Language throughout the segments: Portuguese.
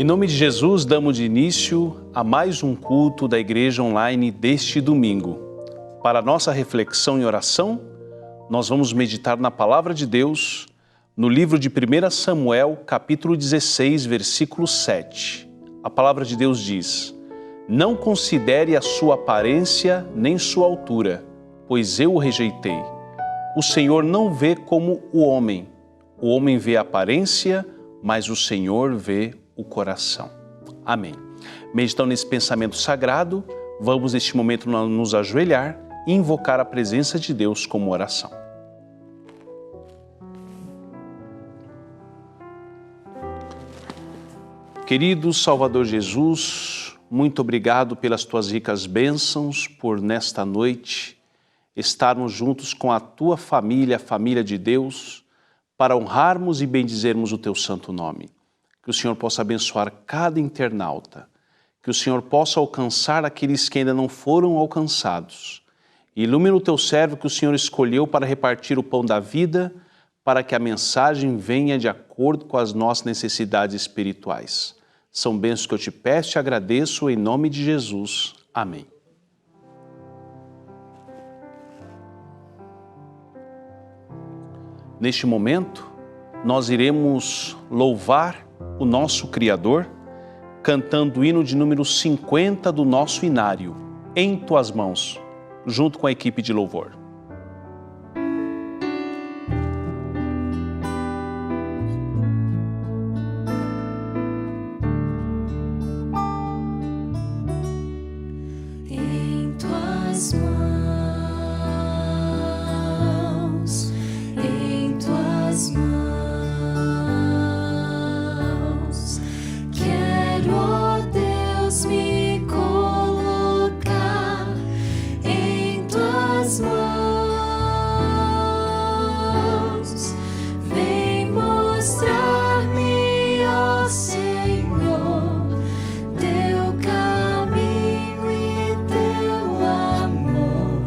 nome de Jesus, damos início a mais um culto da Igreja Online deste domingo. Para a nossa reflexão e oração, nós vamos meditar na Palavra de Deus, no livro de 1 Samuel, capítulo 16, versículo 7. A Palavra de Deus diz: Não considere a sua aparência nem sua altura, pois eu o rejeitei. O Senhor não vê como o homem vê a aparência, mas o Senhor vê o coração. Amém. Meditando nesse pensamento sagrado, vamos neste momento nos ajoelhar e invocar a presença de Deus como oração. Querido Salvador Jesus, muito obrigado pelas tuas ricas bênçãos, por nesta noite estarmos juntos com a tua família, a família de Deus, para honrarmos e bendizermos o teu santo nome. Que o Senhor possa abençoar cada internauta, que o Senhor possa alcançar aqueles que ainda não foram alcançados. Ilumina o teu servo que o Senhor escolheu para repartir o pão da vida, para que a mensagem venha de acordo com as nossas necessidades espirituais. São bênçãos que eu te peço e agradeço em nome de Jesus. Amém. Neste momento, nós iremos louvar o nosso Criador, cantando o hino de número 50 do nosso inário, Em Tuas Mãos, junto com a equipe de louvor. Em tuas mãos, em tuas mãos, quero, ó Deus, me colocar em tuas mãos. Vem mostrar-me, ó Senhor, teu caminho e teu amor.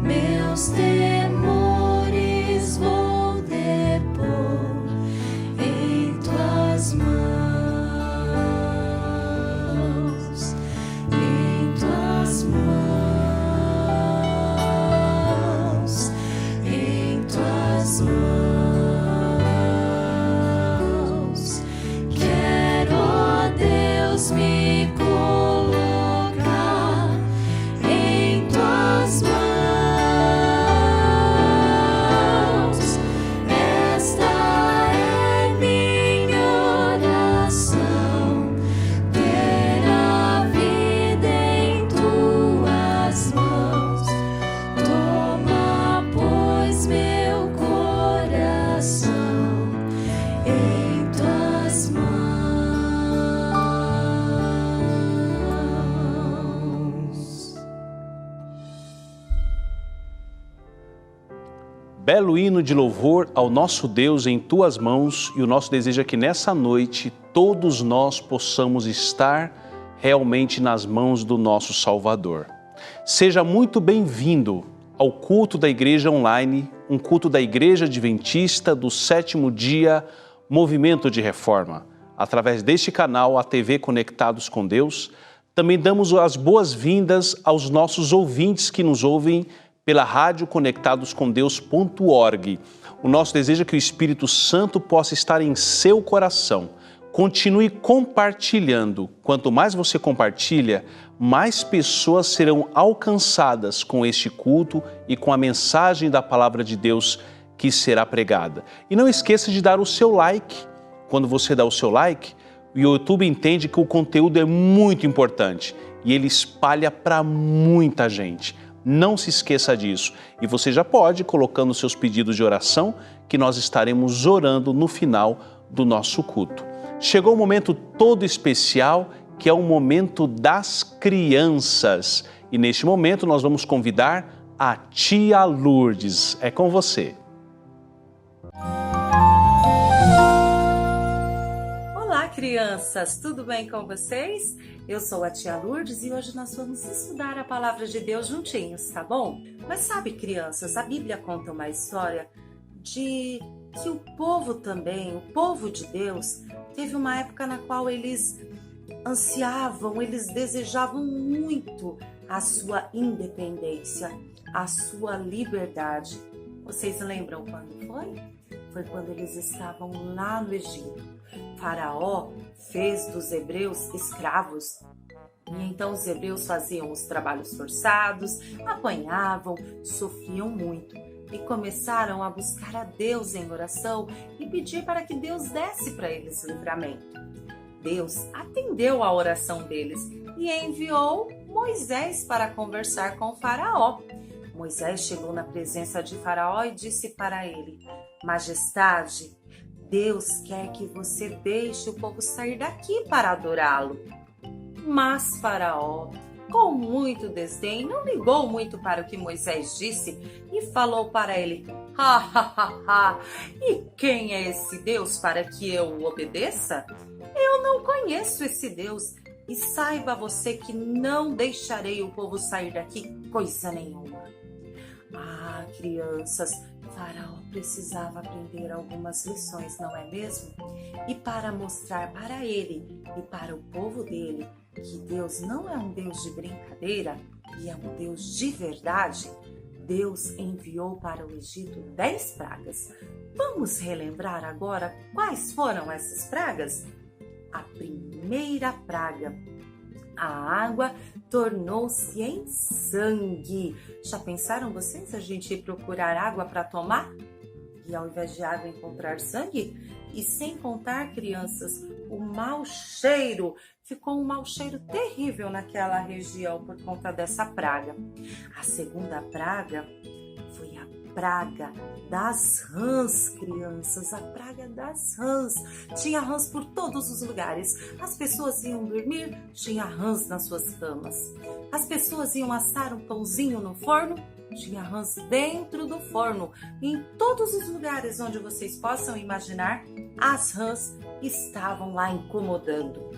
Meus temores vou depor em tuas mãos, em tuas mãos, em tuas mãos. Quero, ó Deus, me colocar em tuas mãos. Esta é minha oração, ter a vida em tuas mãos. Toma, pois, meu coração em tuas mãos. Belo hino de louvor ao nosso Deus em tuas mãos, e o nosso desejo é que nessa noite todos nós possamos estar realmente nas mãos do nosso Salvador. Seja muito bem-vindo ao culto da Igreja Online, um culto da Igreja Adventista do Sétimo Dia, Movimento de Reforma. Através deste canal, a TV Conectados com Deus, também damos as boas-vindas aos nossos ouvintes que nos ouvem pela rádio conectadoscomdeus.org. O nosso desejo é que o Espírito Santo possa estar em seu coração. Continue compartilhando. Quanto mais você compartilha, mais pessoas serão alcançadas com este culto e com a mensagem da Palavra de Deus que será pregada. E não esqueça de dar o seu like. Quando você dá o seu like, o YouTube entende que o conteúdo é muito importante e ele espalha para muita gente. Não se esqueça disso. E você já pode ir colocando seus pedidos de oração, que nós estaremos orando no final do nosso culto. Chegou um momento todo especial, que é o momento das crianças. E neste momento nós vamos convidar a tia Lourdes. É com você. Olá, crianças! Tudo bem com vocês? Eu sou a tia Lourdes e hoje nós vamos estudar a Palavra de Deus juntinhos, tá bom? Mas sabe, crianças, a Bíblia conta uma história de que o povo também, o povo de Deus, teve uma época na qual eles ansiavam, eles desejavam muito a sua independência, a sua liberdade. Vocês lembram quando foi? Foi quando eles estavam lá no Egito. Faraó fez dos hebreus escravos. E então os hebreus faziam os trabalhos forçados, apanhavam, sofriam muito. E começaram a buscar a Deus em oração e pedir para que Deus desse para eles livramento. Deus atendeu a oração deles e enviou Moisés para conversar com Faraó. Moisés chegou na presença de Faraó e disse para ele: Majestade, Deus quer que você deixe o povo sair daqui para adorá-lo. Mas Faraó, com muito desdém, não ligou muito para o que Moisés disse e falou para ele: e quem é esse Deus para que eu o obedeça? Eu não conheço esse Deus, e saiba você que não deixarei o povo sair daqui coisa nenhuma. Ah, crianças, Faraó precisava aprender algumas lições, não é mesmo? E para mostrar para ele e para o povo dele que Deus não é um Deus de brincadeira e é um Deus de verdade, Deus enviou para o Egito 10 pragas. Vamos relembrar agora quais foram essas pragas? A primeira praga: a água tornou-se em sangue. Já pensaram vocês a gente ir procurar água para tomar? E ao invés de água encontrar sangue? E sem contar, crianças, o mau cheiro. Ficou um mau cheiro terrível naquela região por conta dessa praga. A segunda praga foi a praga das rãs, crianças, a praga das rãs. Tinha rãs por todos os lugares. As pessoas iam dormir, tinha rãs nas suas camas. As pessoas iam assar um pãozinho no forno, tinha rãs dentro do forno. Em todos os lugares onde vocês possam imaginar, as rãs estavam lá incomodando.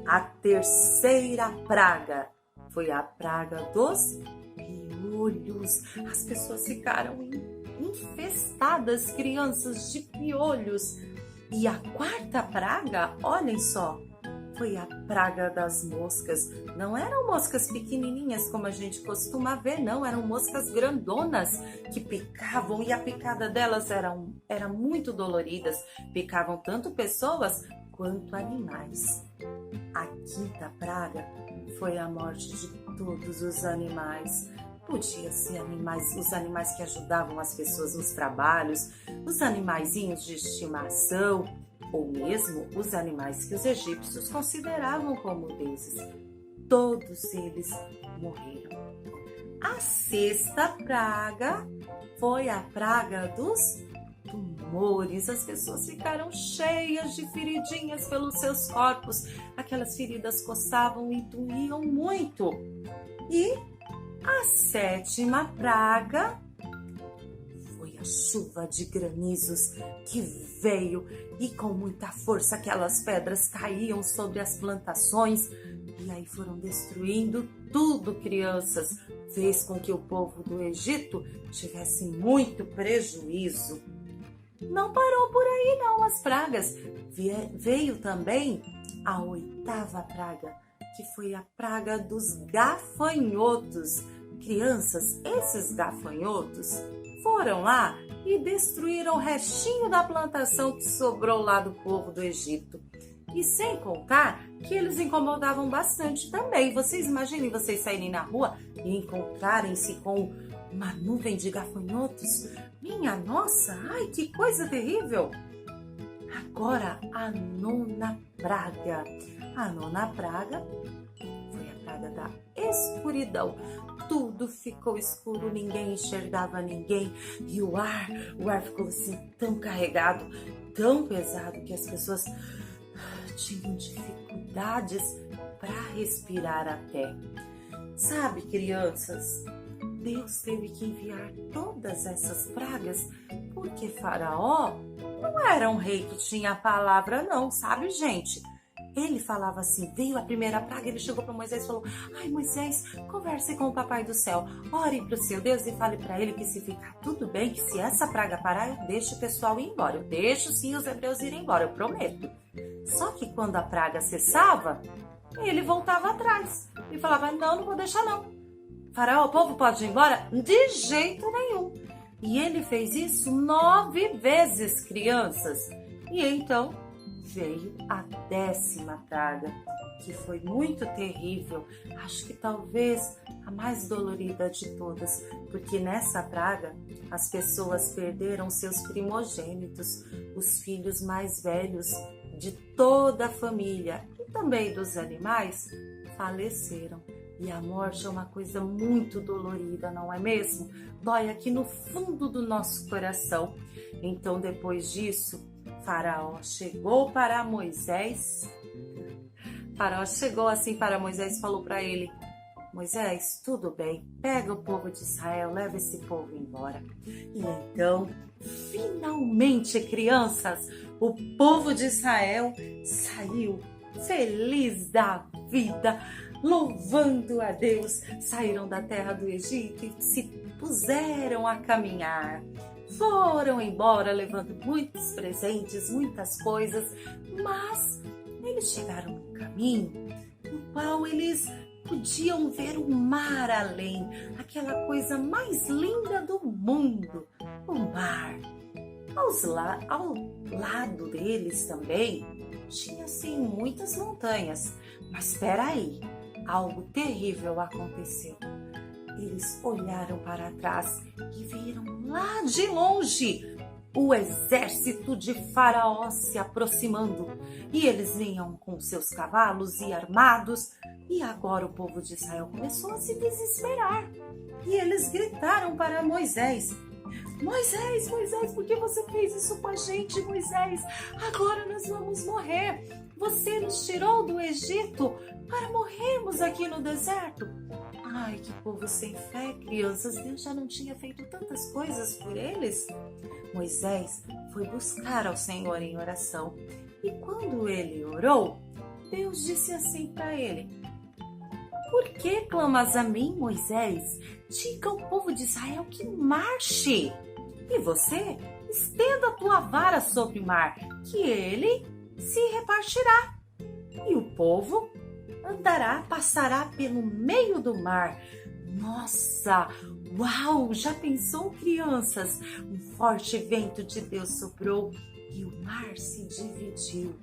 A terceira praga foi a praga dos piolhos. As pessoas ficaram infestadas, crianças, de piolhos. E a quarta praga, olhem só, foi a praga das moscas. Não eram moscas pequenininhas como a gente costuma ver, não. Eram moscas grandonas que picavam e a picada delas era muito doloridas. Picavam tanto pessoas quanto animais. A quinta praga foi a morte de todos os animais. Podia ser os animais que ajudavam as pessoas nos trabalhos, os animaizinhos de estimação, ou mesmo os animais que os egípcios consideravam como deuses. Todos eles morreram. A sexta praga foi a praga dos tumores. As pessoas ficaram cheias de feridinhas pelos seus corpos. Aquelas feridas coçavam e doíam muito. E a sétima praga foi a chuva de granizos que veio e com muita força aquelas pedras caíam sobre as plantações e aí foram destruindo tudo, crianças. Fez com que o povo do Egito tivesse muito prejuízo. Não parou por aí não as pragas. Veio também a oitava praga, que foi a praga dos gafanhotos. Crianças, esses gafanhotos foram lá e destruíram o restinho da plantação que sobrou lá do povo do Egito. E sem contar que eles incomodavam bastante também. Vocês imaginem vocês saírem na rua e encontrarem-se com uma nuvem de gafanhotos. Minha nossa, ai que coisa terrível! Agora a nona praga. A nona praga foi a praga da escuridão. Tudo ficou escuro, ninguém enxergava ninguém e o ar ficou assim tão carregado, tão pesado que as pessoas tinham dificuldades para respirar até. Sabe, crianças, Deus teve que enviar todas essas pragas porque Faraó não era um rei que tinha a palavra não, sabe, gente? ele falava assim, veio a primeira praga, ele chegou para Moisés e falou, ai Moisés, converse com o papai do céu, ore para o seu Deus e fale para ele que se ficar tudo bem, que se essa praga parar, eu deixo o pessoal ir embora, eu deixo sim os hebreus irem embora, eu prometo. Só que quando a praga cessava, ele voltava atrás e falava, não vou deixar não. Faraó, o povo pode ir embora? De jeito nenhum. E ele fez isso 9 vezes, crianças. E então veio a 10ª praga, que foi muito terrível. Acho que talvez a mais dolorida de todas, porque nessa praga as pessoas perderam seus primogênitos, os filhos mais velhos de toda a família e também dos animais faleceram. E a morte é uma coisa muito dolorida, não é mesmo? Dói aqui no fundo do nosso coração. Então, depois disso, Faraó chegou para Moisés. Faraó chegou assim para Moisés e falou para ele, Moisés, tudo bem, pega o povo de Israel, leva esse povo embora. E então, finalmente, crianças, o povo de Israel saiu feliz da vida, louvando a Deus, saíram da terra do Egito e se puseram a caminhar. Foram embora levando muitos presentes, muitas coisas, mas eles chegaram num caminho no qual eles podiam ver o mar além, aquela coisa mais linda do mundo, o mar. Ao lado deles também tinha assim muitas montanhas, mas espera aí, algo terrível aconteceu. Eles olharam para trás e viram lá de longe o exército de Faraó se aproximando. E eles vinham com seus cavalos e armados. E agora o povo de Israel começou a se desesperar. E eles gritaram para Moisés, Moisés, Moisés, por que você fez isso com a gente, Moisés? Agora nós vamos morrer. Você nos tirou do Egito para morrermos aqui no deserto. Ai, que povo sem fé, crianças. Deus já não tinha feito tantas coisas por eles? Moisés foi buscar ao Senhor em oração. E quando ele orou, Deus disse assim para ele, por que clamas a mim, Moisés? Diga ao povo de Israel que marche. E você, estenda a tua vara sobre o mar, que ele se repartirá. E o povo passará pelo meio do mar. Nossa, uau! Já pensou, crianças? Um forte vento de Deus soprou e o mar se dividiu.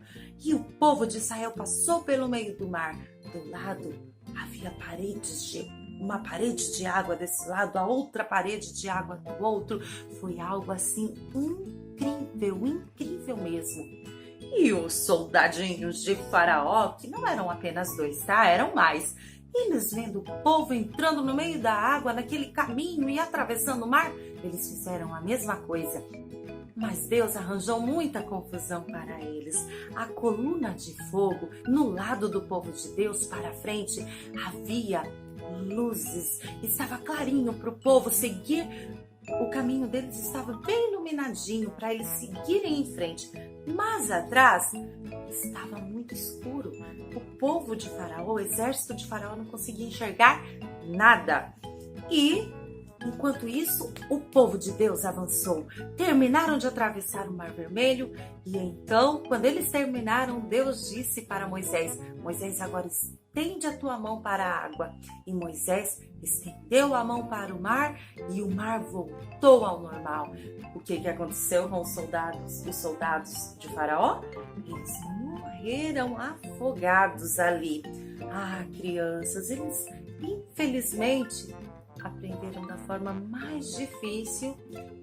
E o povo de Israel passou pelo meio do mar. Do lado havia uma parede de água desse lado, a outra parede de água do outro. Foi algo assim incrível, incrível mesmo. E os soldadinhos de Faraó, que não eram apenas 2, tá? Eram mais. Eles vendo o povo entrando no meio da água, naquele caminho e atravessando o mar, eles fizeram a mesma coisa. Mas Deus arranjou muita confusão para eles. A coluna de fogo no lado do povo de Deus para frente havia luzes. Estava clarinho para o povo seguir. O caminho deles estava bem iluminadinho para eles seguirem em frente. Mas atrás estava muito escuro. O povo de Faraó, o exército de Faraó não conseguia enxergar nada. E enquanto isso, o povo de Deus avançou. Terminaram de atravessar o Mar Vermelho e então, quando eles terminaram, Deus disse para Moisés, Moisés, agora estende a tua mão para a água. E Moisés estendeu a mão para o mar e o mar voltou ao normal. O que aconteceu com os soldados de Faraó? Eles morreram afogados ali. Ah, crianças, eles infelizmente aprenderam da forma mais difícil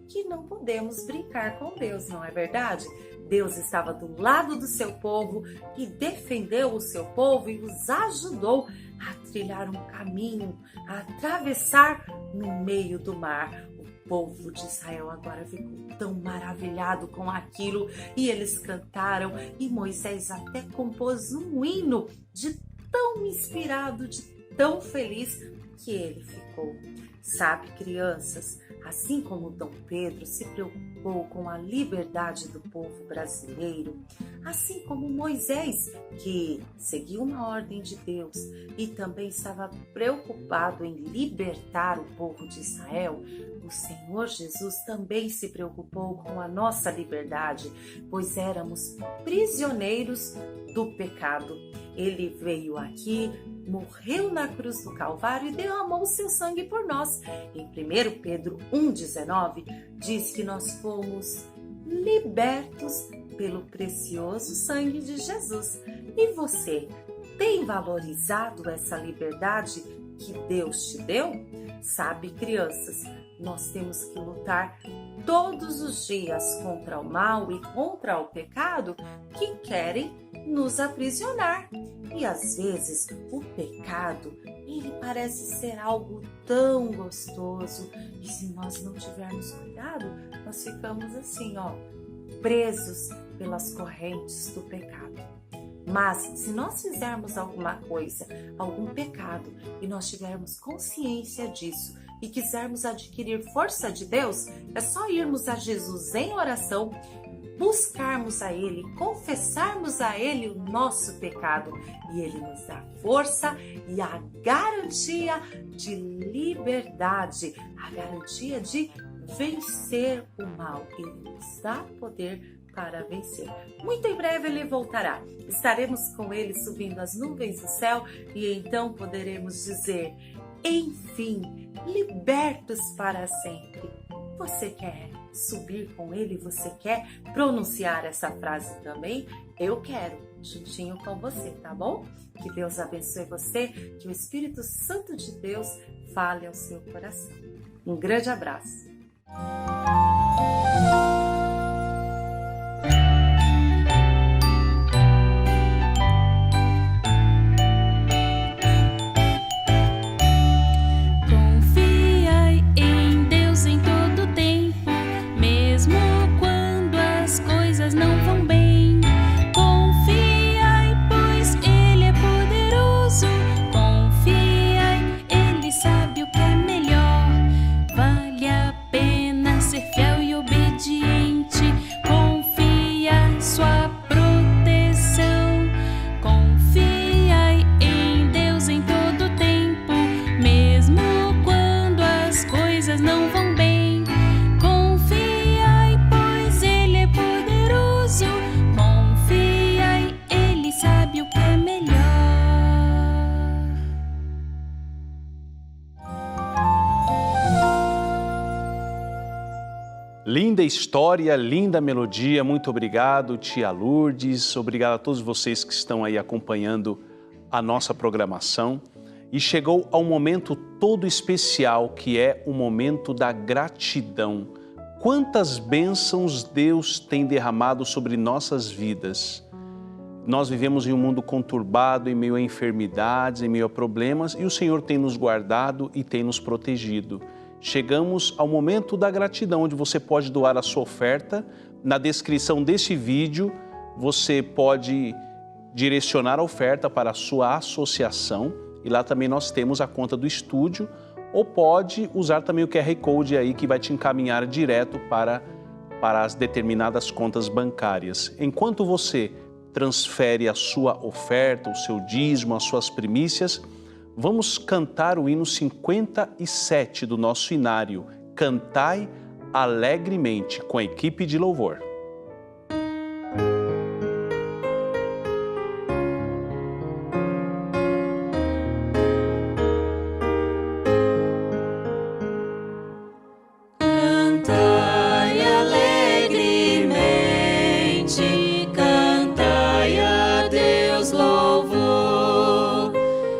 que não podemos brincar com Deus, não é verdade? Deus estava do lado do seu povo e defendeu o seu povo e os ajudou a trilhar um caminho, a atravessar no meio do mar. O povo de Israel agora ficou tão maravilhado com aquilo e eles cantaram e Moisés até compôs um hino de tão inspirado, de tão feliz que ele ficou. Sabe, crianças, Assim como Dom Pedro se preocupou com a liberdade do povo brasileiro, assim como Moisés, que seguiu uma ordem de Deus e também estava preocupado em libertar o povo de Israel, o Senhor Jesus também se preocupou com a nossa liberdade, pois éramos prisioneiros do pecado. Ele veio aqui, morreu na cruz do Calvário e derramou o seu sangue por nós. Em 1 Pedro 1,19 diz que nós fomos libertos pelo precioso sangue de Jesus. E você tem valorizado essa liberdade que Deus te deu? Sabe, crianças, nós temos que lutar todos os dias contra o mal e contra o pecado que querem nos aprisionar. E às vezes o pecado, ele parece ser algo tão gostoso, e se nós não tivermos cuidado, nós ficamos assim, presos pelas correntes do pecado. Mas se nós fizermos alguma coisa, algum pecado, e nós tivermos consciência disso e quisermos adquirir força de Deus, é só irmos a Jesus em oração, buscarmos a Ele, confessarmos a Ele o nosso pecado, e Ele nos dá força e a garantia de liberdade, a garantia de vencer o mal. Ele nos dá poder para vencer. Muito em breve Ele voltará. Estaremos com Ele subindo as nuvens do céu e então poderemos dizer: enfim, libertos para sempre. Você quer subir com Ele? Você quer pronunciar essa frase também? Eu quero, juntinho com você, tá bom? Que Deus abençoe você, que o Espírito Santo de Deus fale ao seu coração. Um grande abraço. Linda história, linda melodia, muito obrigado, tia Lourdes, obrigado a todos vocês que estão aí acompanhando a nossa programação. E chegou ao momento todo especial, que é o momento da gratidão. Quantas bênçãos Deus tem derramado sobre nossas vidas. Nós vivemos em um mundo conturbado, em meio a enfermidades, em meio a problemas, e o Senhor tem nos guardado e tem nos protegido. Chegamos ao momento da gratidão, onde você pode doar a sua oferta. Na descrição deste vídeo, você pode direcionar a oferta para a sua associação, e lá também nós temos a conta do estúdio, ou pode usar também o QR Code aí, que vai te encaminhar direto para as determinadas contas bancárias. Enquanto você transfere a sua oferta, o seu dízimo, as suas primícias, vamos cantar o hino 57 do nosso inário, Cantai Alegremente, com a equipe de louvor. Cantai alegremente, cantai a Deus louvor,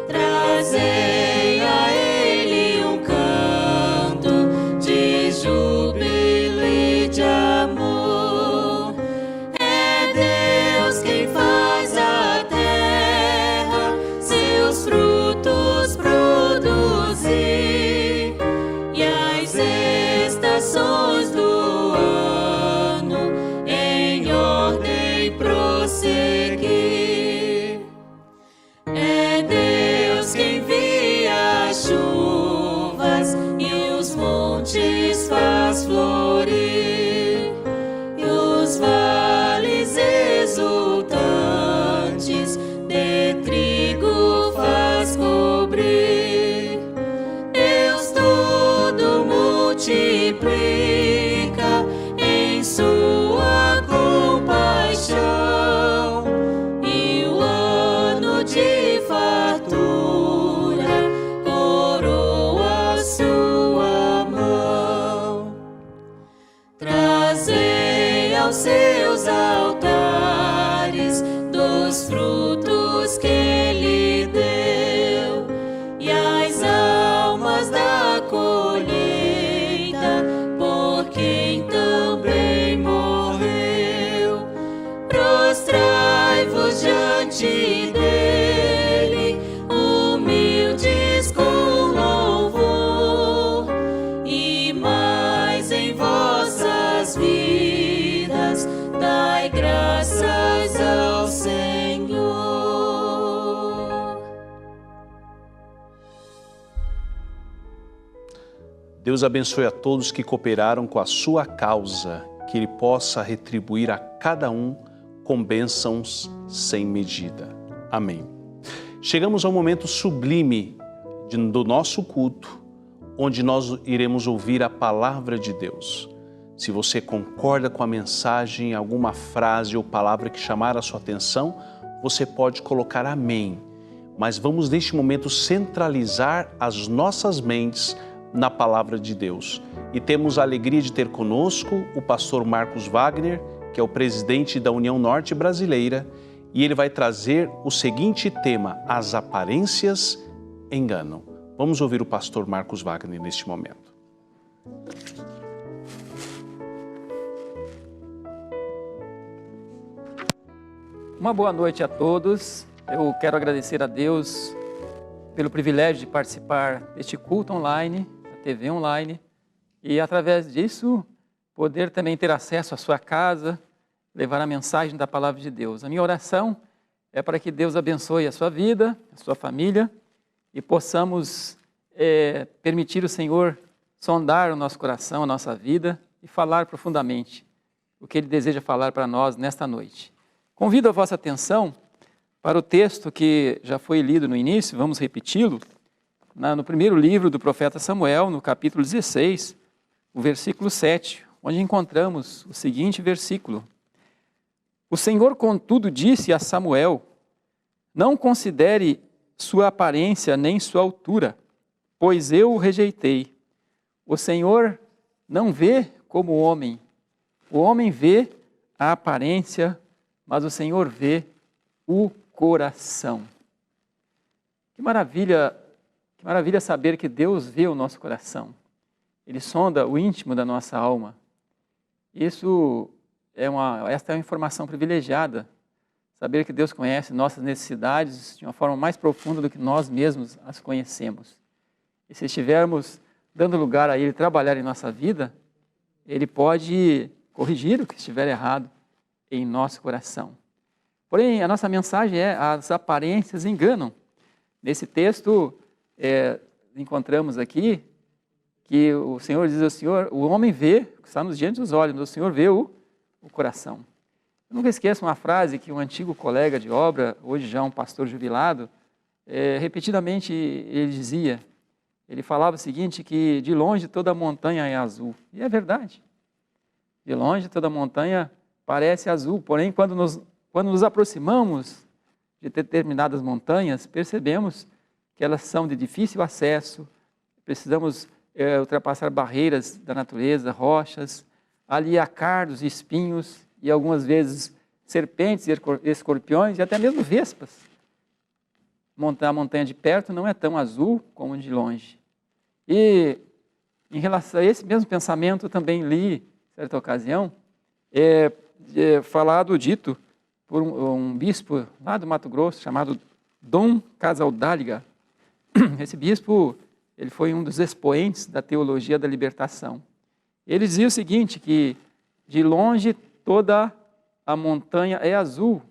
trazei a Ele um canto de júbilo e de amor. Deus abençoe a todos que cooperaram com a sua causa, que Ele possa retribuir a cada um com bênçãos sem medida. Amém. Chegamos ao momento sublime do nosso culto, onde nós iremos ouvir a palavra de Deus. Se você concorda com a mensagem, alguma frase ou palavra que chamar a sua atenção, você pode colocar amém. Mas vamos neste momento centralizar as nossas mentes na palavra de Deus. E temos a alegria de ter conosco o pastor Marcos Wagner, que é o presidente da União Norte Brasileira, e ele vai trazer o seguinte tema: as aparências enganam. Vamos ouvir o pastor Marcos Wagner neste momento. Uma boa noite a todos. Eu quero agradecer a Deus pelo privilégio de participar deste culto online, da TV online, e através disso poder também ter acesso à sua casa, levar a mensagem da palavra de Deus. A minha oração é para que Deus abençoe a sua vida, a sua família, e possamos permitir o Senhor sondar o nosso coração, a nossa vida e falar profundamente o que Ele deseja falar para nós nesta noite. Convido a vossa atenção para o texto que já foi lido no início, vamos repeti-lo, no primeiro livro do profeta Samuel, no capítulo 16, o versículo 7, onde encontramos o seguinte versículo: O Senhor, contudo, disse a Samuel: Não considere sua aparência nem sua altura, pois eu o rejeitei. O Senhor não vê como o homem vê a aparência, mas o Senhor vê o coração. Que maravilha saber que Deus vê o nosso coração. Ele sonda o íntimo da nossa alma. Esta é uma informação privilegiada, saber que Deus conhece nossas necessidades de uma forma mais profunda do que nós mesmos as conhecemos. E se estivermos dando lugar a Ele trabalhar em nossa vida, Ele pode corrigir o que estiver errado em nosso coração. Porém, a nossa mensagem é: as aparências enganam. Nesse texto, encontramos aqui que o Senhor diz ao Senhor: o homem vê o que está nos diante dos olhos, mas o Senhor vê o coração. Eu nunca esqueço uma frase que um antigo colega de obra, hoje já um pastor jubilado, repetidamente ele dizia. Ele falava o seguinte, que de longe toda a montanha é azul. E é verdade. De longe toda a montanha parece azul, porém quando nos aproximamos de determinadas montanhas, percebemos que elas são de difícil acesso, precisamos ultrapassar barreiras da natureza, rochas, ali há cardos e espinhos, e algumas vezes serpentes e escorpiões, e até mesmo vespas. A montanha de perto não é tão azul como de longe. E em relação a esse mesmo pensamento, também li, em certa ocasião, dito por um bispo lá do Mato Grosso, chamado Dom Casaldáliga. Esse bispo, ele foi um dos expoentes da teologia da libertação. Ele dizia o seguinte, que de longe toda a montanha é azul,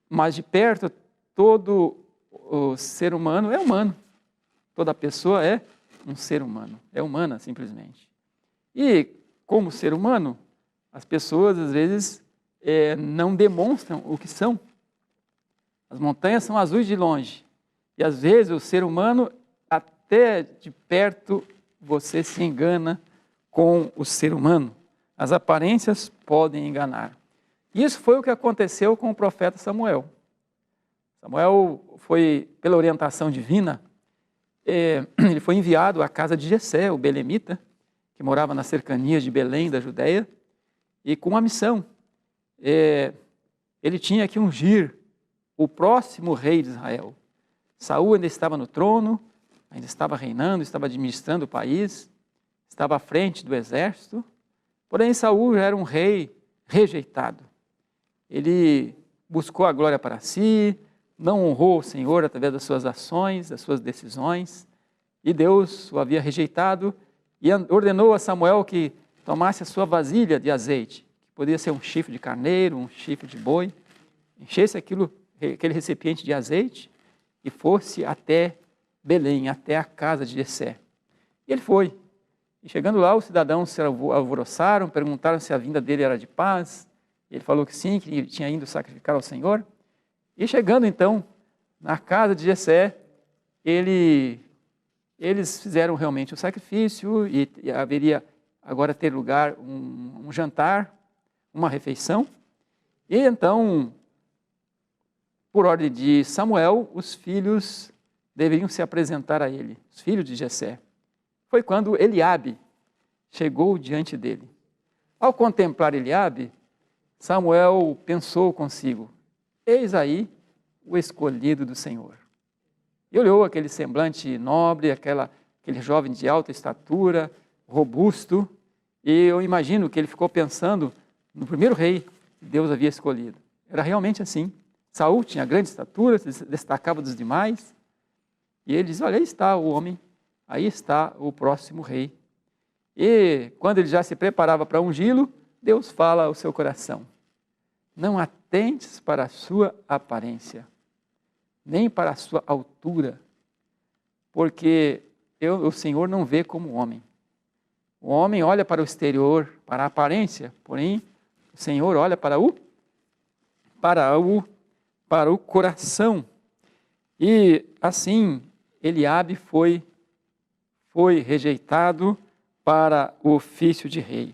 mas de perto todo o ser humano é humano. Toda pessoa é um ser humano, é humana simplesmente. E como ser humano, as pessoas às vezes não demonstram o que são. As montanhas são azuis de longe. E às vezes o ser humano, até de perto, você se engana com o ser humano. As aparências podem enganar. Isso foi o que aconteceu com o profeta Samuel. Samuel foi, pela orientação divina, ele foi enviado à casa de Jessé, o belemita, que morava nas cercanias de Belém, da Judeia, e com uma missão. Ele tinha que ungir o próximo rei de Israel. Saul ainda estava no trono, ainda estava reinando, estava administrando o país, estava à frente do exército, porém Saul já era um rei rejeitado. Ele buscou a glória para si, não honrou o Senhor através das suas ações, das suas decisões, e Deus o havia rejeitado e ordenou a Samuel que tomasse a sua vasilha de azeite, que poderia ser um chifre de carneiro, um chifre de boi, enchesse aquele recipiente de azeite e fosse até Belém, até a casa de Jessé. E ele foi. E chegando lá, os cidadãos se alvoroçaram, perguntaram se a vinda dele era de paz. Ele falou que sim, que tinha ido sacrificar ao Senhor. E chegando então na casa de Jessé, eles fizeram realmente o sacrifício e haveria agora ter lugar um jantar, uma refeição. E então, por ordem de Samuel, os filhos deveriam se apresentar a ele, os filhos de Jessé. Foi quando Eliabe chegou diante dele. Ao contemplar Eliabe, Samuel pensou consigo: eis aí o escolhido do Senhor. E olhou aquele semblante nobre, aquele jovem de alta estatura, robusto, e eu imagino que ele ficou pensando no primeiro rei que Deus havia escolhido. Era realmente assim. Saul tinha grande estatura, se destacava dos demais, e ele diz: olha, aí está o homem, aí está o próximo rei. E quando ele já se preparava para ungí-lo, Deus fala ao seu coração: não atentes para a sua aparência, nem para a sua altura, porque o Senhor não vê como homem. O homem olha para o exterior, para a aparência, porém o Senhor olha para o coração. E assim Eliabe foi rejeitado para o ofício de rei,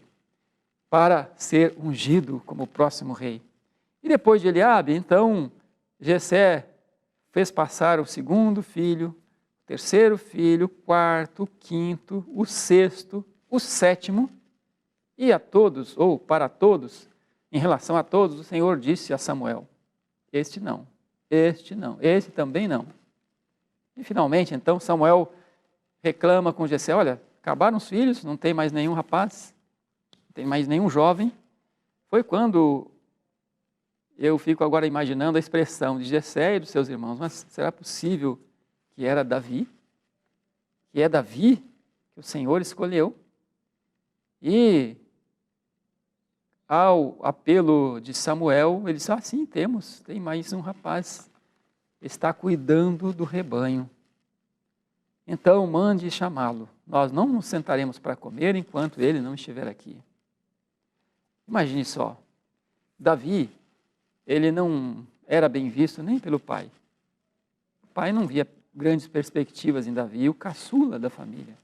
para ser ungido como o próximo rei. E depois de Eliabe, então, Jessé fez passar o segundo filho, o terceiro filho, o quarto, o quinto, o sexto, o sétimo, e a todos, ou para todos, em relação a todos, o Senhor disse a Samuel: este não, este também não. E finalmente, então, Samuel reclama com Jessé: olha, acabaram os filhos, não tem mais nenhum rapaz, não tem mais nenhum jovem. Foi quando eu fico agora imaginando a expressão de Jessé e dos seus irmãos: mas será possível que era Davi? Que é Davi que o Senhor escolheu? E ao apelo de Samuel, ele disse: sim, tem mais um rapaz, está cuidando do rebanho. Então mande chamá-lo, nós não nos sentaremos para comer enquanto ele não estiver aqui. Imagine só, Davi, ele não era bem visto nem pelo pai. O pai não via grandes perspectivas em Davi, o caçula da família.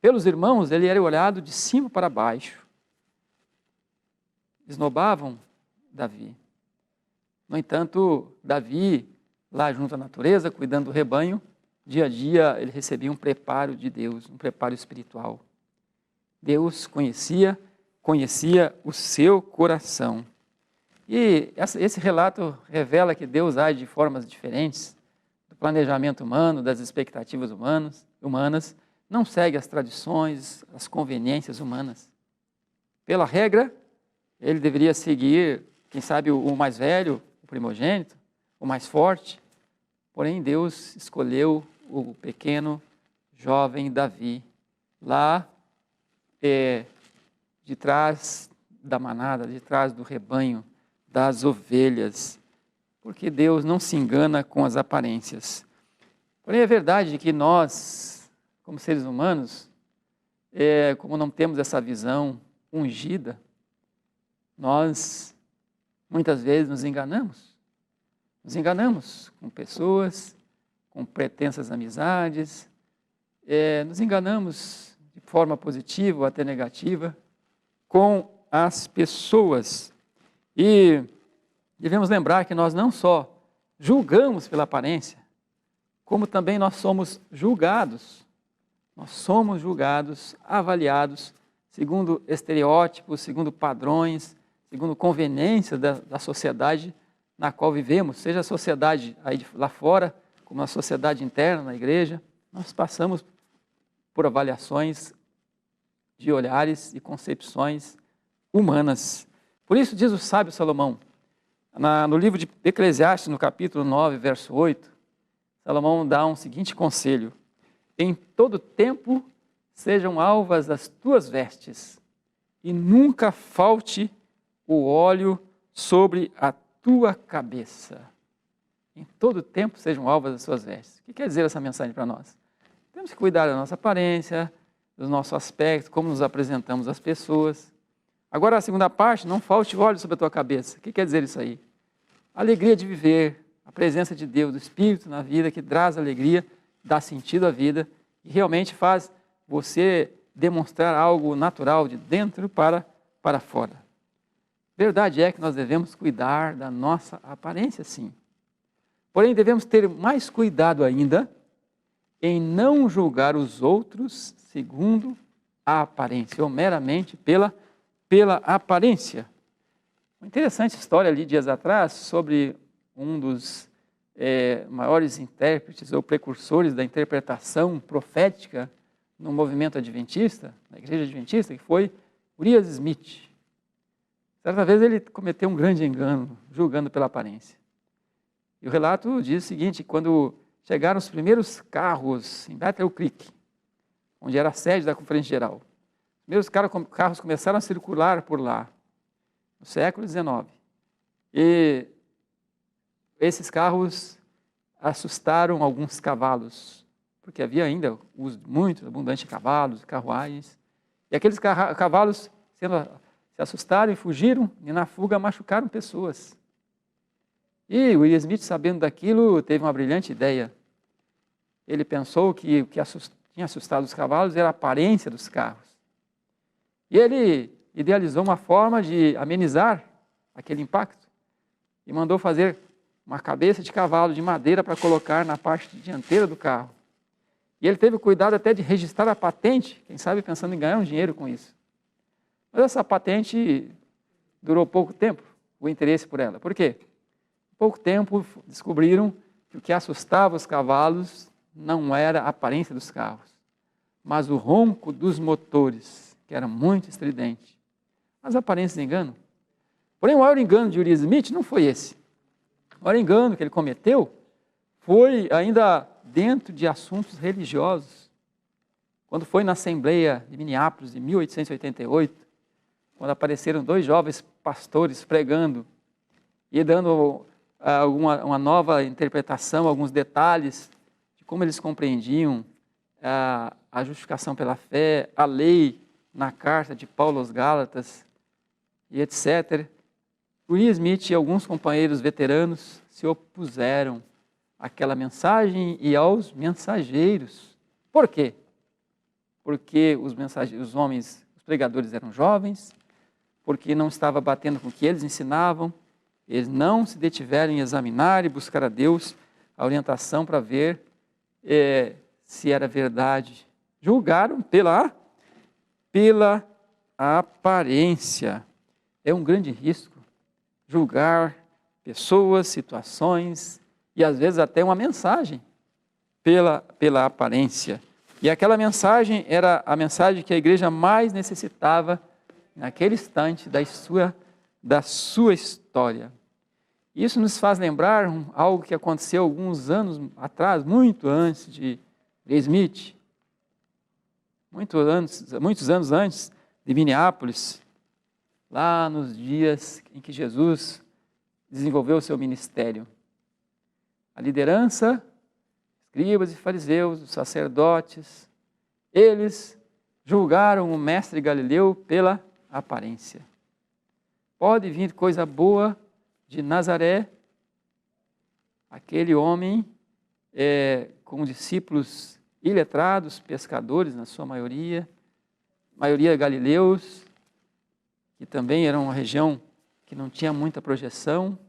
Pelos irmãos, ele era olhado de cima para baixo. Esnobavam Davi. No entanto, Davi, lá junto à natureza, cuidando do rebanho, dia a dia ele recebia um preparo de Deus, um preparo espiritual. Deus conhecia o seu coração. E esse relato revela que Deus age de formas diferentes do planejamento humano, das expectativas humanas, não segue as tradições, as conveniências humanas. Pela regra, ele deveria seguir, quem sabe, o mais velho, o primogênito, o mais forte. Porém, Deus escolheu o pequeno, jovem Davi, lá de trás da manada, de trás do rebanho, das ovelhas, porque Deus não se engana com as aparências. Porém, é verdade que nós, como seres humanos, como não temos essa visão ungida, nós muitas vezes nos enganamos. Nos enganamos com pessoas, com pretensas amizades, nos enganamos de forma positiva ou até negativa com as pessoas. E devemos lembrar que nós não só julgamos pela aparência, como também nós somos julgados. Nós somos julgados, avaliados, segundo estereótipos, segundo padrões, segundo conveniências da sociedade na qual vivemos, seja a sociedade aí lá fora, como a sociedade interna, na igreja. Nós passamos por avaliações de olhares e concepções humanas. Por isso diz o sábio Salomão, no livro de Eclesiastes, no capítulo 9, verso 8, Salomão dá um seguinte conselho: em todo tempo sejam alvas as tuas vestes, e nunca falte o óleo sobre a tua cabeça. Em todo tempo sejam alvas as suas vestes. O que quer dizer essa mensagem para nós? Temos que cuidar da nossa aparência, do nosso aspecto, como nos apresentamos às pessoas. Agora, a segunda parte, não falte óleo sobre a tua cabeça. O que quer dizer isso aí? A alegria de viver, a presença de Deus, do Espírito na vida, que traz alegria, dá sentido à vida e realmente faz você demonstrar algo natural de dentro para fora. Verdade é que nós devemos cuidar da nossa aparência, sim. Porém, devemos ter mais cuidado ainda em não julgar os outros segundo a aparência, ou meramente pela aparência. Uma interessante história ali, dias atrás, sobre um dos maiores intérpretes ou precursores da interpretação profética no movimento adventista, na igreja adventista, que foi Urias Smith. Certa vez ele cometeu um grande engano, julgando pela aparência. E o relato diz o seguinte: quando chegaram os primeiros carros em Battle Creek, onde era a sede da Conferência Geral, os primeiros carros começaram a circular por lá, no século XIX. E esses carros assustaram alguns cavalos, porque havia ainda uso muito abundante de cavalos, carruagens. E aqueles cavalos se assustaram e fugiram, e na fuga machucaram pessoas. E William Smith, sabendo daquilo, teve uma brilhante ideia. Ele pensou que o que tinha assustado os cavalos era a aparência dos carros. E ele idealizou uma forma de amenizar aquele impacto e mandou fazer uma cabeça de cavalo de madeira para colocar na parte dianteira do carro. E ele teve cuidado até de registrar a patente, quem sabe pensando em ganhar um dinheiro com isso. Mas essa patente durou pouco tempo, o interesse por ela. Por quê? Em pouco tempo descobriram que o que assustava os cavalos não era a aparência dos carros, mas o ronco dos motores, que era muito estridente. As aparências enganam. Porém, o maior engano de Urias Smith não foi esse. O maior engano que ele cometeu foi ainda dentro de assuntos religiosos. Quando foi na Assembleia de Minneapolis, de 1888, quando apareceram dois jovens pastores pregando e dando uma nova interpretação, alguns detalhes de como eles compreendiam a justificação pela fé, a lei na carta de Paulo aos Gálatas e etc. Urias Smith e alguns companheiros veteranos se opuseram àquela mensagem e aos mensageiros. Por quê? Porque os pregadores eram jovens, porque não estava batendo com o que eles ensinavam, eles não se detiveram em examinar e buscar a Deus a orientação para ver se era verdade. Julgaram pela aparência. É um grande risco julgar pessoas, situações e às vezes até uma mensagem pela aparência. E aquela mensagem era a mensagem que a igreja mais necessitava naquele instante da sua história. Isso nos faz lembrar algo que aconteceu alguns anos atrás, muito antes de Smith, muitos anos antes de Minneapolis, lá nos dias em que Jesus desenvolveu o seu ministério. A liderança, escribas e fariseus, os sacerdotes, eles julgaram o mestre Galileu pela aparência. Pode vir coisa boa de Nazaré, aquele homem com discípulos iletrados, pescadores na sua maioria galileus, que também era uma região que não tinha muita projeção.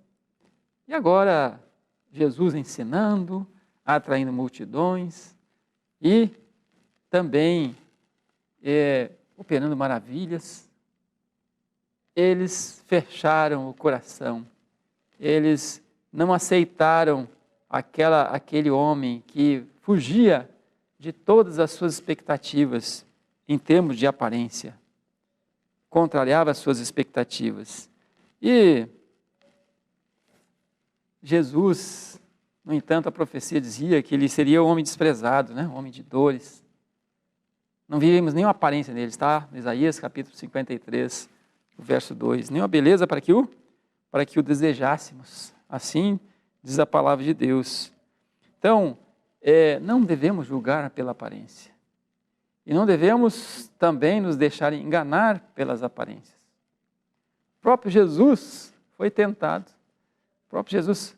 E agora Jesus ensinando, atraindo multidões e também operando maravilhas. Eles fecharam o coração, eles não aceitaram aquele homem que fugia de todas as suas expectativas em termos de aparência, contrariava as suas expectativas. E Jesus, no entanto, a profecia dizia que ele seria um homem desprezado, um homem de dores. Não vimos nenhuma aparência nele, está? Isaías capítulo 53, verso 2. Nenhuma beleza para que o desejássemos. Assim diz a palavra de Deus. Então, não devemos julgar pela aparência. E não devemos também nos deixar enganar pelas aparências. O próprio Jesus foi tentado. O próprio Jesus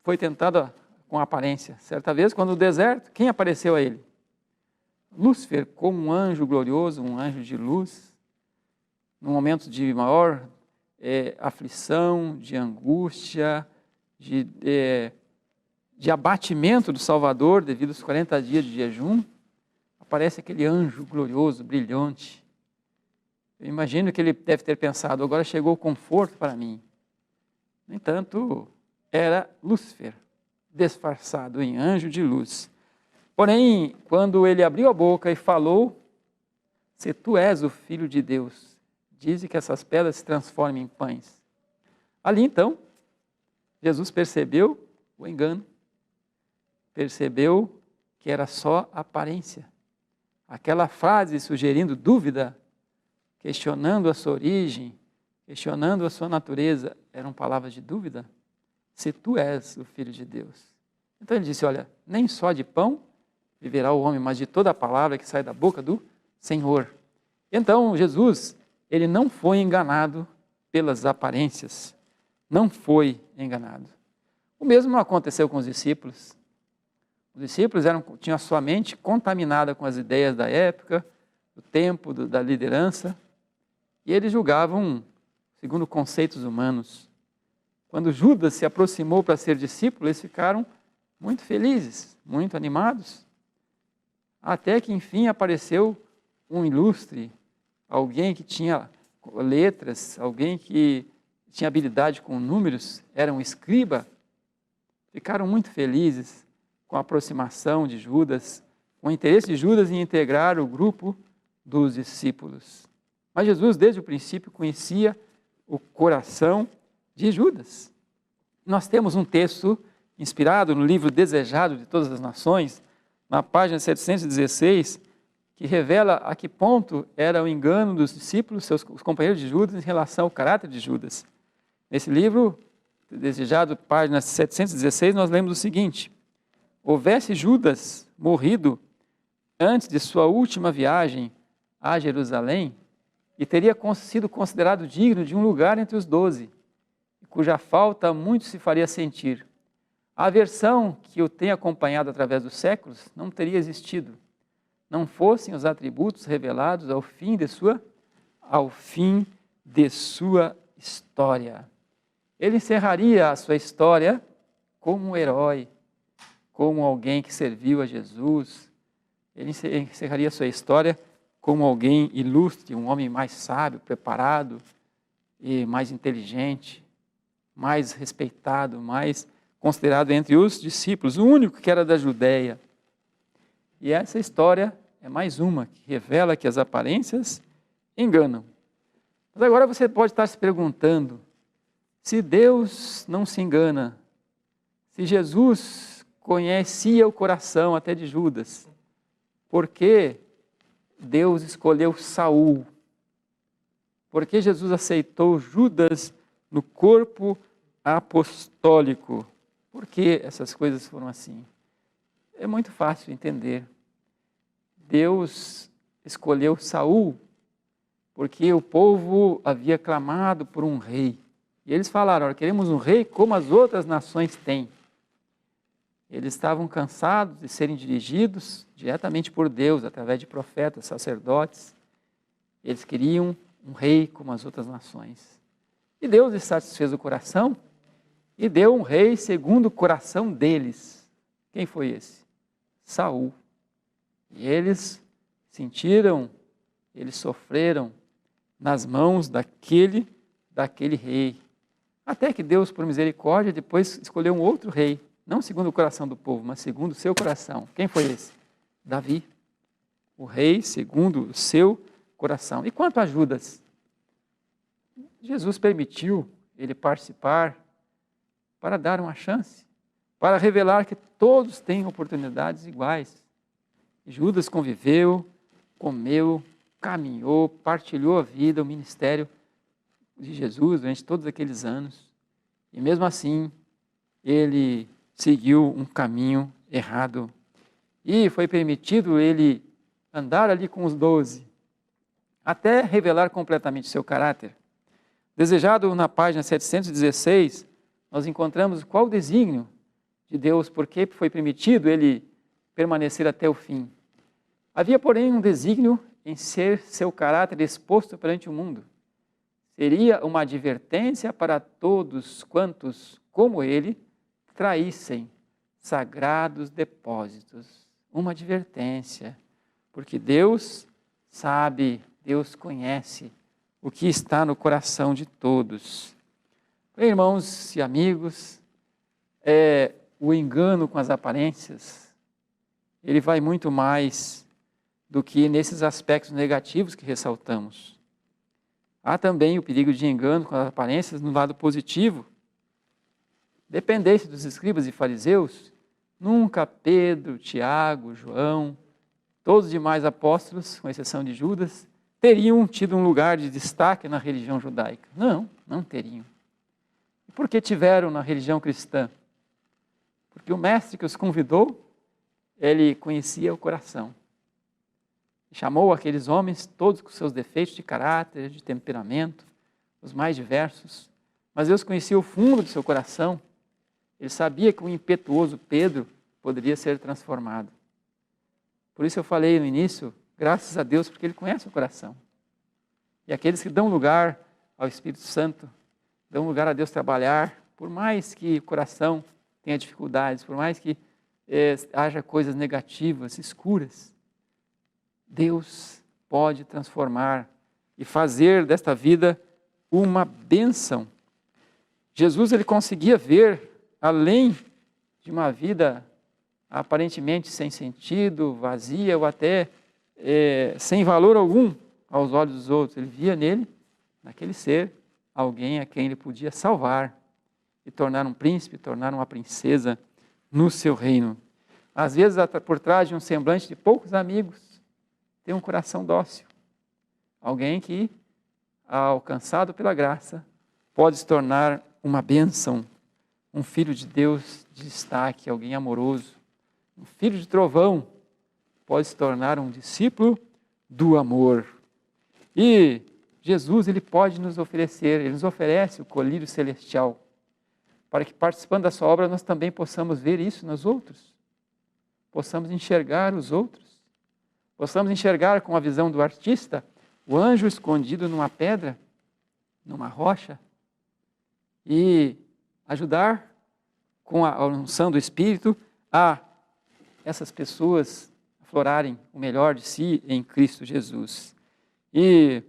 foi tentado com aparência. Certa vez, quando no deserto, quem apareceu a ele? Lúcifer, como um anjo glorioso, um anjo de luz, num momento de maior aflição, de angústia, de abatimento do Salvador devido aos 40 dias de jejum, aparece aquele anjo glorioso, brilhante. Eu imagino que ele deve ter pensado, agora chegou o conforto para mim. No entanto, era Lúcifer, disfarçado em anjo de luz. Porém, quando ele abriu a boca e falou, se tu és o Filho de Deus, dize que essas pedras se transformem em pães. Ali então, Jesus percebeu o engano, percebeu que era só aparência. Aquela frase sugerindo dúvida, questionando a sua origem, questionando a sua natureza, eram palavras de dúvida. Se tu és o Filho de Deus. Então ele disse, olha, nem só de pão viverá o homem, mas de toda a palavra que sai da boca do Senhor. Então Jesus, ele não foi enganado pelas aparências, não foi enganado. O mesmo aconteceu com os discípulos. Os discípulos tinham a sua mente contaminada com as ideias da época, do tempo, da liderança, e eles julgavam segundo conceitos humanos. Quando Judas se aproximou para ser discípulo, eles ficaram muito felizes, muito animados, até que enfim apareceu um ilustre, alguém que tinha letras, alguém que tinha habilidade com números, era um escriba. Ficaram muito felizes com a aproximação de Judas, com o interesse de Judas em integrar o grupo dos discípulos. Mas Jesus, desde o princípio, conhecia o coração de Judas. Nós temos um texto inspirado no livro Desejado de Todas as Nações, na página 716, que revela a que ponto era o engano dos discípulos, os companheiros de Judas, em relação ao caráter de Judas. Nesse livro, Desejado, página 716, nós lemos o seguinte: houvesse Judas morrido antes de sua última viagem a Jerusalém, e teria sido considerado digno de um lugar entre os 12, cuja falta muito se faria sentir. A aversão que o tem acompanhado através dos séculos não teria existido, não fossem os atributos revelados ao fim de sua história. Ele encerraria a sua história como um herói, como alguém que serviu a Jesus. Ele encerraria a sua história como alguém ilustre, um homem mais sábio, preparado e mais inteligente, mais respeitado, mais considerado entre os discípulos, o único que era da Judéia. E essa história é mais uma que revela que as aparências enganam. Mas agora você pode estar se perguntando, se Deus não se engana, se Jesus conhecia o coração até de Judas, por que Deus escolheu Saul? Por que Jesus aceitou Judas no corpo apostólico? Por que essas coisas foram assim? É muito fácil entender. Deus escolheu Saul porque o povo havia clamado por um rei. E eles falaram, olha, queremos um rei como as outras nações têm. Eles estavam cansados de serem dirigidos diretamente por Deus, através de profetas, sacerdotes. Eles queriam um rei como as outras nações. E Deus lhes satisfez o coração e deu um rei segundo o coração deles. Quem foi esse? Saul. E eles sentiram, eles sofreram nas mãos daquele rei. Até que Deus, por misericórdia, depois escolheu um outro rei, não segundo o coração do povo, mas segundo o seu coração. Quem foi esse? Davi. O rei segundo o seu coração. E quanto a Judas? Jesus permitiu ele participar para dar uma chance, para revelar que todos têm oportunidades iguais. E Judas conviveu, comeu, caminhou, partilhou a vida, o ministério de Jesus durante todos aqueles anos. E mesmo assim, ele seguiu um caminho errado. E foi permitido ele andar ali com os 12, até revelar completamente seu caráter. Desejado na página 716, nós encontramos qual o desígnio de Deus, porque foi permitido ele permanecer até o fim. Havia, porém, um desígnio em ser seu caráter exposto perante o mundo. Seria uma advertência para todos quantos, como ele, traíssem sagrados depósitos. Uma advertência, porque Deus sabe, Deus conhece o que está no coração de todos. Bem, irmãos e amigos, o engano com as aparências, ele vai muito mais do que nesses aspectos negativos que ressaltamos. Há também o perigo de engano com as aparências no lado positivo. Dependesse dos escribas e fariseus, nunca Pedro, Tiago, João, todos os demais apóstolos, com exceção de Judas, teriam tido um lugar de destaque na religião judaica. Não, não teriam. E por que tiveram na religião cristã? Porque o mestre que os convidou, ele conhecia o coração. Chamou aqueles homens, todos com seus defeitos de caráter, de temperamento, os mais diversos, mas Deus conhecia o fundo do seu coração. Ele sabia que o impetuoso Pedro poderia ser transformado. Por isso eu falei no início, graças a Deus, porque Ele conhece o coração. E aqueles que dão lugar ao Espírito Santo, dão lugar a Deus trabalhar, por mais que o coração tenha dificuldades, por mais que haja coisas negativas, escuras, Deus pode transformar e fazer desta vida uma bênção. Jesus, ele conseguia ver além de uma vida aparentemente sem sentido, vazia ou até sem valor algum aos olhos dos outros. Ele via nele, naquele ser, alguém a quem ele podia salvar e tornar um príncipe, tornar uma princesa no seu reino. Às vezes, por trás de um semblante de poucos amigos, tem um coração dócil. Alguém que, alcançado pela graça, pode se tornar uma bênção, um filho de Deus de destaque, alguém amoroso. Um filho de trovão pode se tornar um discípulo do amor. E Jesus, ele pode nos oferecer, ele nos oferece o colírio celestial, para que participando da sua obra nós também possamos ver isso nos outros, possamos enxergar os outros, possamos enxergar com a visão do artista o anjo escondido numa pedra, numa rocha, e ajudar com a unção do Espírito a essas pessoas aflorarem o melhor de si em Cristo Jesus. E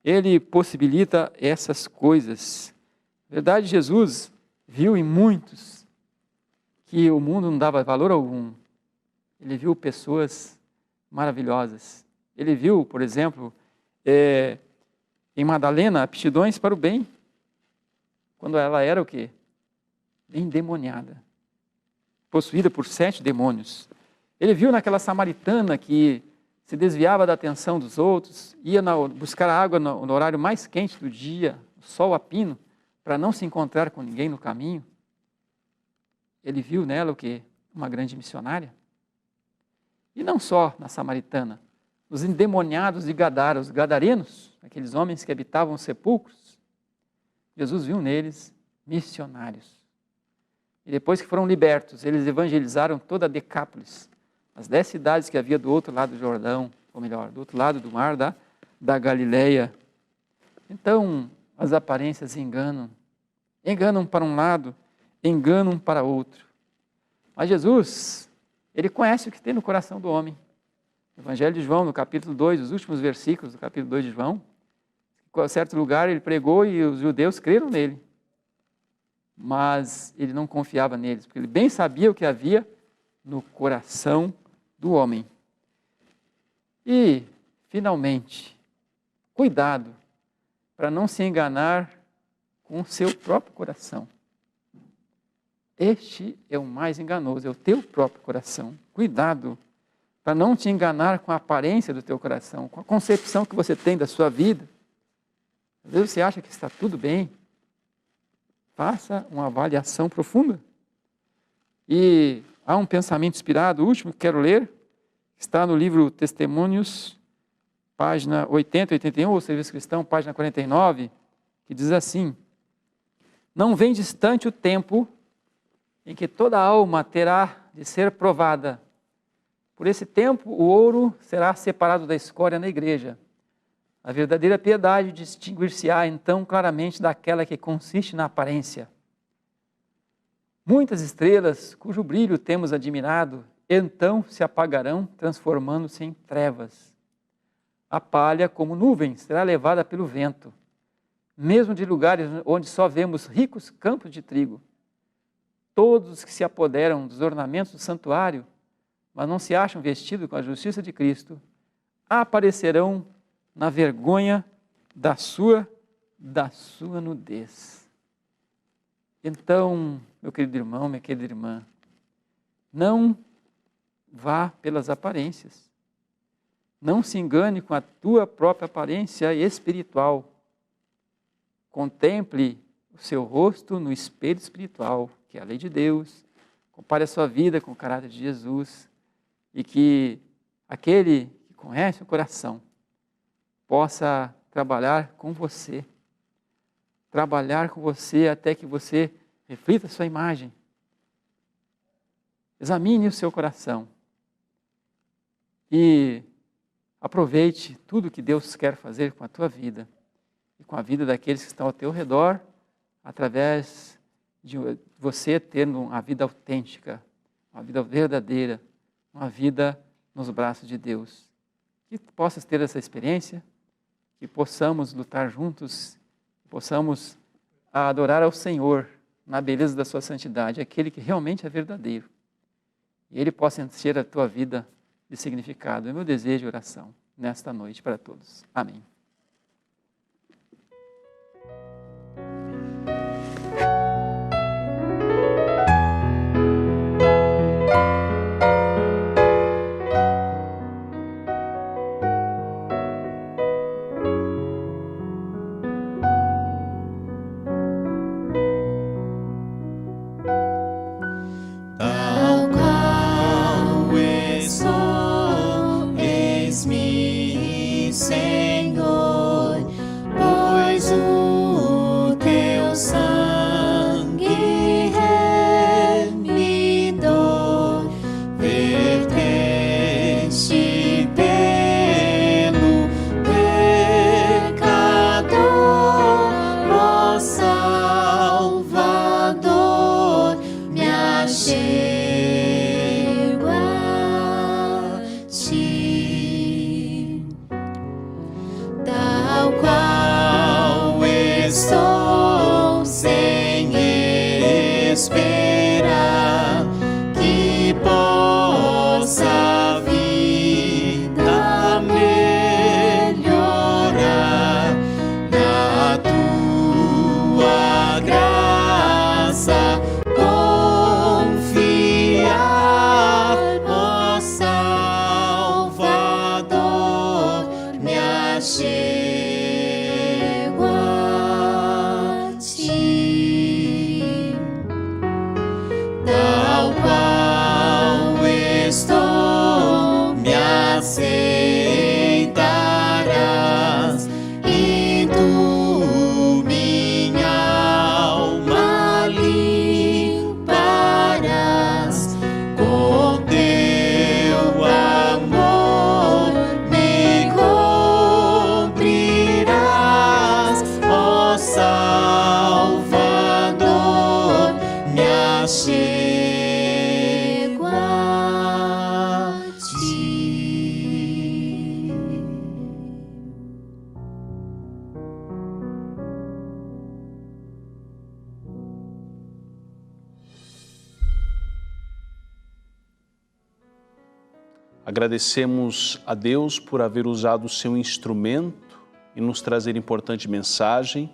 Ele possibilita essas coisas. Na verdade, Jesus viu em muitos que o mundo não dava valor algum. Ele viu pessoas maravilhosas. Ele viu, por exemplo, em Madalena, aptidões para o bem, quando ela era o quê? Endemoniada, possuída por 7 demônios. Ele viu naquela samaritana que se desviava da atenção dos outros, ia buscar água no horário mais quente do dia, sol a pino, para não se encontrar com ninguém no caminho. Ele viu nela o quê? Uma grande missionária. E não só na samaritana, os endemoniados de Gadara, os gadarenos, aqueles homens que habitavam os sepulcros, Jesus viu neles missionários. E depois que foram libertos, eles evangelizaram toda a Decápolis, as 10 cidades que havia do outro lado do Jordão, ou melhor, do outro lado do mar da Galileia. Então, as aparências enganam. Enganam para um lado, enganam para outro. Mas Jesus, Ele conhece o que tem no coração do homem. No Evangelho de João, no capítulo 2, os últimos versículos do capítulo 2 de João, em certo lugar Ele pregou e os judeus creram nele. Mas Ele não confiava neles, porque Ele bem sabia o que havia no coração do homem. E, finalmente, cuidado para não se enganar com o seu próprio coração. Este é o mais enganoso, é o teu próprio coração. Cuidado para não te enganar com a aparência do teu coração, com a concepção que você tem da sua vida. Às vezes você acha que está tudo bem. Faça uma avaliação profunda. E há um pensamento inspirado, o último que quero ler, está no livro Testemunhos, página 80 e 81, ou Serviço Cristão, página 49, que diz assim: não vem distante o tempo em que toda alma terá de ser provada. Por esse tempo, o ouro será separado da escória na igreja. A verdadeira piedade distinguir-se-á então claramente daquela que consiste na aparência. Muitas estrelas, cujo brilho temos admirado, então se apagarão, transformando-se em trevas. A palha, como nuvem, será levada pelo vento, mesmo de lugares onde só vemos ricos campos de trigo. Todos os que se apoderam dos ornamentos do santuário, mas não se acham vestidos com a justiça de Cristo, aparecerão na vergonha da sua nudez. Então, meu querido irmão, minha querida irmã, não vá pelas aparências. Não se engane com a tua própria aparência espiritual. Contemple o seu rosto no espelho espiritual, que é a lei de Deus. Compare a sua vida com o caráter de Jesus. E que aquele que conhece o coração possa trabalhar com você. Trabalhar com você até que você reflita a sua imagem. Examine o seu coração. E aproveite tudo que Deus quer fazer com a tua vida e com a vida daqueles que estão ao teu redor, através de você tendo uma vida autêntica, uma vida verdadeira, uma vida nos braços de Deus. Que possas ter essa experiência, que possamos lutar juntos, que possamos adorar ao Senhor na beleza da sua santidade, aquele que realmente é verdadeiro. E Ele possa encher a tua vida de significado. É meu desejo e oração nesta noite para todos. Amém. Tal qual estou, eis-me, Senhor, pois o teu sangue remidor verteste pelo pecador, ó Salvador, me achego a ti. Tal qual estou, sem esperar que possa a vida melhorar, na tua graça confiar, ó Salvador, me achego a ti. Tal qual estou, me aceitarás, e tu minha alma limparás, com teu amor me cumprirás, ó Salvador, me achego a ti. Agradecemos a Deus por haver usado o seu instrumento e nos trazer importante mensagem.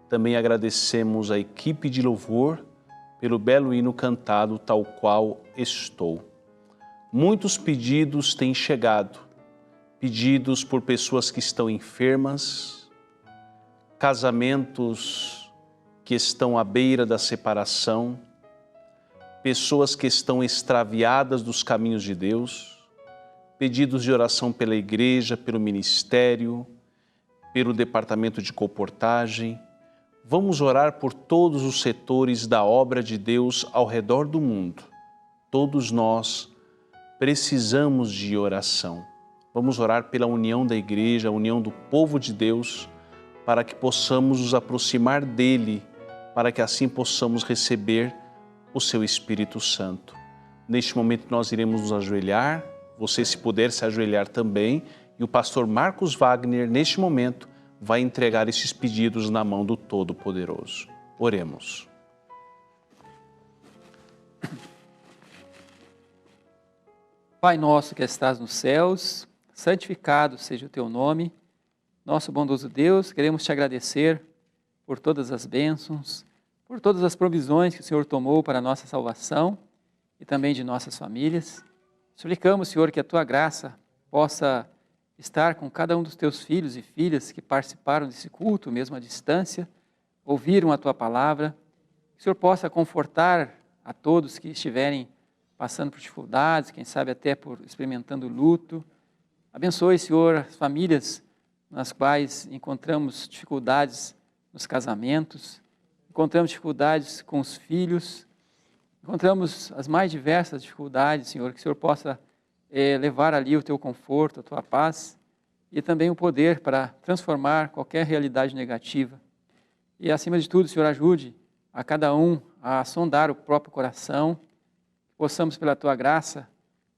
Também agradecemos a equipe de louvor pelo belo hino cantado, Tal Qual Estou. Muitos pedidos têm chegado, pedidos por pessoas que estão enfermas, casamentos que estão à beira da separação, pessoas que estão extraviadas dos caminhos de Deus, pedidos de oração pela igreja, pelo ministério, pelo departamento de comportagem. Vamos orar por todos os setores da obra de Deus ao redor do mundo. Todos nós precisamos de oração. Vamos orar pela união da igreja, a união do povo de Deus, para que possamos nos aproximar dele, para que assim possamos receber o seu Espírito Santo. Neste momento nós iremos nos ajoelhar, você se puder se ajoelhar também, e o pastor Marcos Wagner, neste momento, vai entregar esses pedidos na mão do Todo-Poderoso. Oremos. Pai nosso que estás nos céus, santificado seja o teu nome. Nosso bondoso Deus, queremos te agradecer por todas as bênçãos, por todas as provisões que o Senhor tomou para a nossa salvação e também de nossas famílias. Suplicamos, Senhor, que a tua graça possa estar com cada um dos teus filhos e filhas que participaram desse culto, mesmo à distância, ouviram a tua palavra. Que o Senhor possa confortar a todos que estiverem passando por dificuldades, quem sabe até por experimentando luto. Abençoe, Senhor, as famílias nas quais encontramos dificuldades nos casamentos, encontramos dificuldades com os filhos, encontramos as mais diversas dificuldades, Senhor, que o Senhor possa levar ali o teu conforto, a tua paz e também o poder para transformar qualquer realidade negativa. E acima de tudo, Senhor, ajude a cada um a sondar o próprio coração, que possamos pela tua graça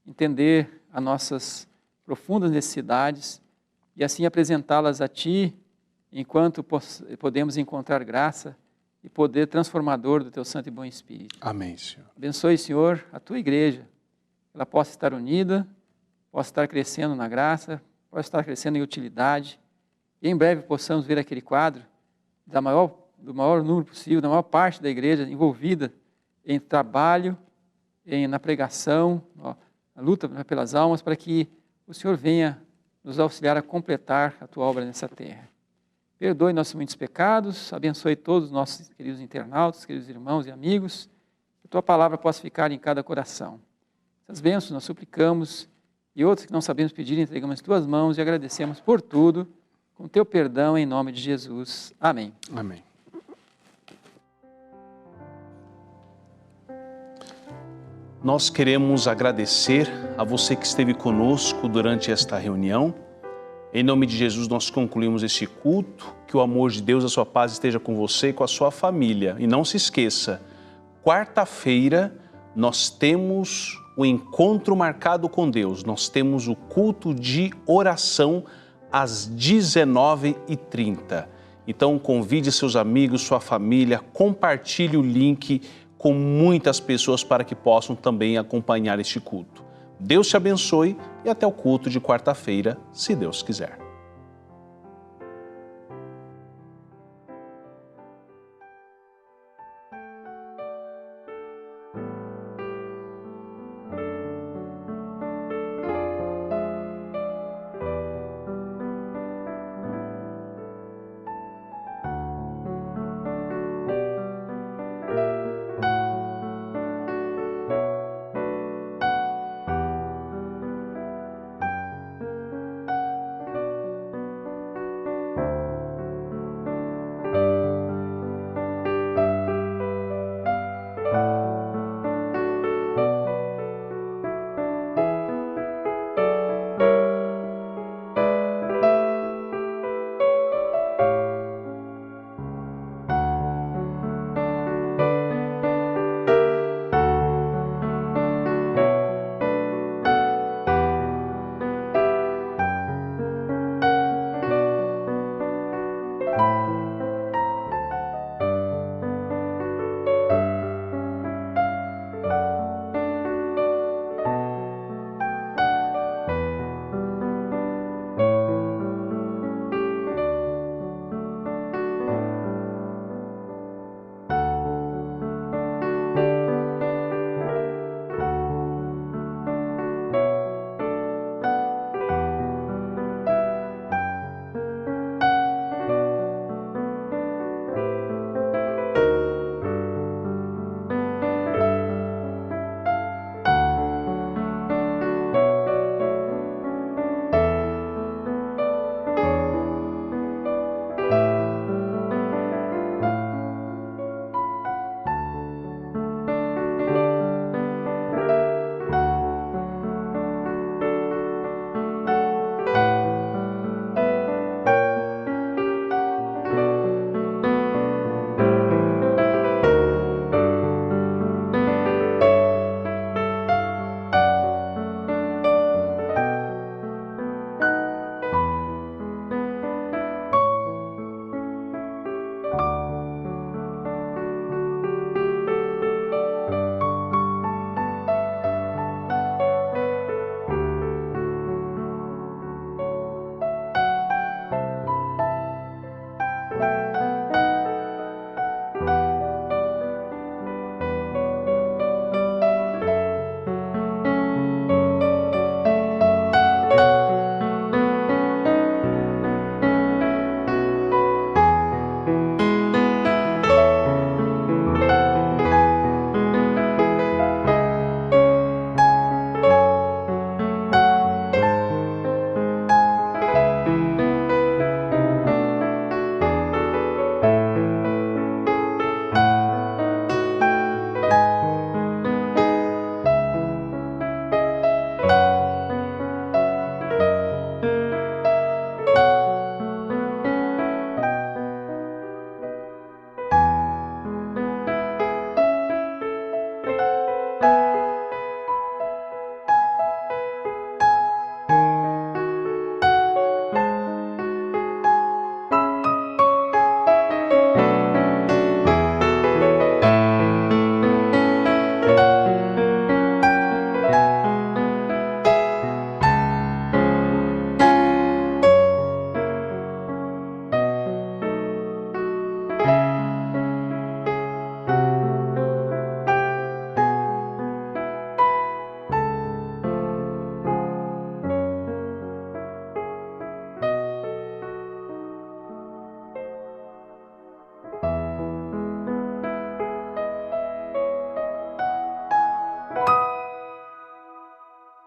entender as nossas profundas necessidades e assim apresentá-las a ti, enquanto podemos encontrar graça e poder transformador do teu Santo e Bom Espírito. Amém, Senhor. Abençoe, Senhor, a tua igreja, ela possa estar unida, possa estar crescendo na graça, possa estar crescendo em utilidade, e em breve possamos ver aquele quadro do maior número possível, da maior parte da igreja envolvida em trabalho, na pregação, na luta pelas almas, para que o Senhor venha nos auxiliar a completar a tua obra nessa terra. Perdoe nossos muitos pecados, abençoe todos os nossos queridos internautas, queridos irmãos e amigos, que a tua palavra possa ficar em cada coração. Essas bênçãos nós suplicamos e outros que não sabemos pedir, entregamos em tuas mãos e agradecemos por tudo, com teu perdão em nome de Jesus. Amém. Amém. Nós queremos agradecer a você que esteve conosco durante esta reunião. Em nome de Jesus nós concluímos este culto, que o amor de Deus, a sua paz esteja com você e com a sua família. E não se esqueça, quarta-feira nós temos o encontro marcado com Deus, nós temos o culto de oração às 19h30. Então convide seus amigos, sua família, compartilhe o link com muitas pessoas para que possam também acompanhar este culto. Deus te abençoe e até o culto de quarta-feira, se Deus quiser.